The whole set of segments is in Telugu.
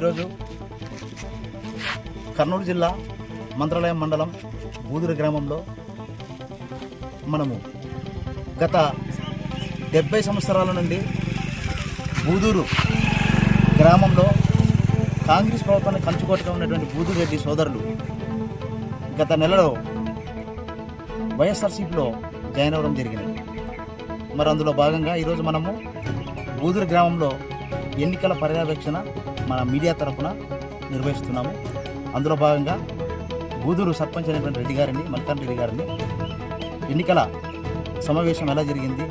ఈరోజు కర్నూలు జిల్లా మంత్రాలయం మండలం బూదూరు గ్రామంలో మనము గత 70 సంవత్సరాల నుండి బూదూరు గ్రామంలో కాంగ్రెస్ ప్రభుత్వాన్ని కంచుకోటగా ఉన్నటువంటి బూదూరు రెడ్డి సోదరులు గత నెలలో వైఎస్ఆర్సీపీలో జాయిన్ అవ్వడం జరిగింది. మరి అందులో భాగంగా ఈరోజు మనము బూదూరు గ్రామంలో ఎన్నికల పర్యవేక్షణ మన మీడియా తరఫున నిర్వహిస్తున్నాము. అందులో భాగంగా బూదూరు సర్పంచ్ అయినటువంటి రెడ్డి గారిని, మల్కాన్ రెడ్డి గారిని ఎన్నికల సమావేశం ఎలా జరిగింది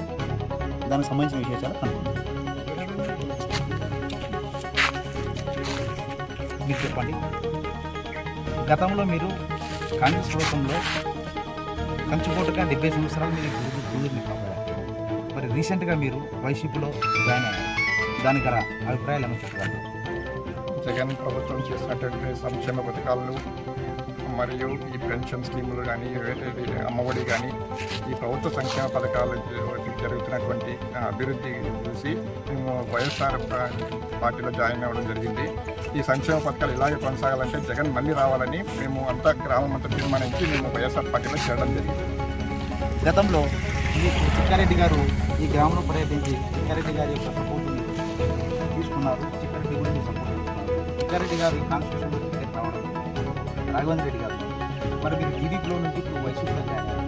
దానికి సంబంధించిన విశేషాలు కనుక్కుందాం. మీరు చెప్పండి, గతంలో మీరు కాంగ్రెస్ ప్రభుత్వంలో కంచుకోటగా 70 సంవత్సరాలు మీరు బూదూరుని కాపాడారు. మరి రీసెంట్గా మీరు వైసీపీలో జాయిన్ అయ్యారు. దానికి గల అభిప్రాయాలు ఏమో చెప్పగలరు? జగన్ ప్రభుత్వం చేసినటువంటి సంక్షేమ పథకాలు మరియు ఈ పెన్షన్ స్కీములు కానీ, అమ్మఒడి కానీ, ఈ ప్రభుత్వ సంక్షేమ పథకాలు జరుగుతున్నటువంటి అభివృద్ధి చూసి మేము వైఎస్ఆర్ పార్టీలో జాయిన్ అవ్వడం జరిగింది. ఈ సంక్షేమ పథకాలు ఇలాగే కొనసాగాలంటే జగన్ మళ్ళీ రావాలని మేము అంతా గ్రామం అంతా తీర్మానించి మేము వైఎస్ఆర్ పార్టీలో చేరడం జరిగింది. గతంలో చిక్కారెడ్డి గారు ఈ గ్రామంలో పర్యటించి చిక్కారెడ్డి గారి యొక్క సపోర్ట్ని తీసుకున్నారు. చిక్కారెడ్డి గురించి సపోర్ట్ తీసుకున్నారు. చిక్కారెడ్డి గారు ఈ కాన్స్టిట్యూషన్ టికెట్ రావడం, రాఘవేంద్ర రెడ్డి గారు మరి మీరు టీడీపీలో నుంచి ఇప్పుడు వైసీపీలో జాయిన్ అయ్యారు.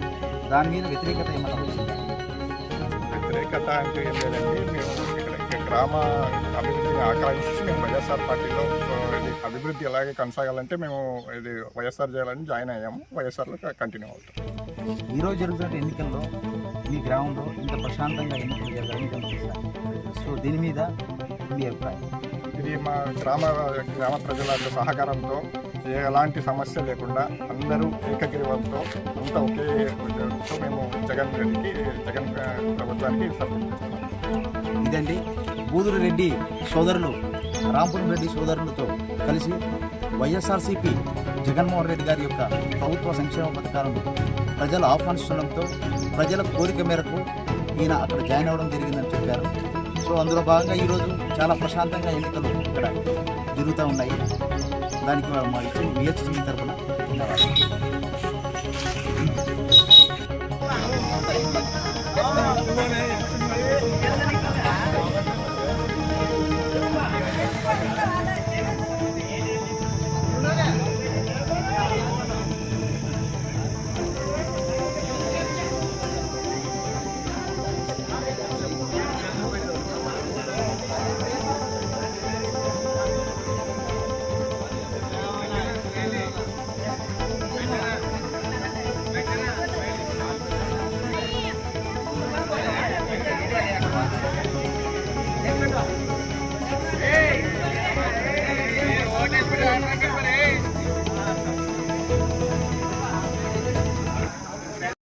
దాని మీద వ్యతిరేకత ఏమన్నా వచ్చిందా? వ్యతిరేకత అంటే ఏం లేదండి, మేము ఇక్కడ గ్రామ అభివృద్ధిని ఆకాంక్షించి మేము వైఎస్ఆర్ పార్టీలో అభివృద్ధి ఎలాగే కొనసాగాలంటే మేము ఇది వైఎస్ఆర్ చేయాలని జాయిన్ అయ్యాము. వైఎస్ఆర్లో కంటిన్యూ అవుతాం. ఈరోజు జరుగుతున్న ఎన్నికల్లో మీ గ్రామంలో ఇంత ప్రశాంతంగా ఎన్నికలు జరగాలని కనిపిస్తాయి. సో దీని మీద మీ అభిప్రాయం? ఇది మా గ్రామ ప్రజల సహకారంతో ఎలాంటి సమస్య లేకుండా అందరూ ఏకగ్రీవంతో అంతా ఒకే మేము జగన్ ప్రభుత్వానికి సపోర్ట్ చేస్తున్నాం. ఇదండి బూదూరు రెడ్డి సోదరులు రాంపురం రెడ్డి సోదరులతో కలిసి వైఎస్ఆర్సీపీ జగన్మోహన్ రెడ్డి గారి యొక్క ప్రభుత్వ సంక్షేమ పథకాలను ప్రజలు ఆహ్వానించడంతో ప్రజల కోరిక మేరకు ఈయన అక్కడ జాయిన్ అవ్వడం జరిగిందని చెప్పారు. సో అందులో భాగంగా ఈరోజు చాలా ప్రశాంతంగా ఎన్నికలు ఇక్కడ జరుగుతూ ఉన్నాయి. దానికి మా ఇచ్చిన విహెచ్సి తరఫున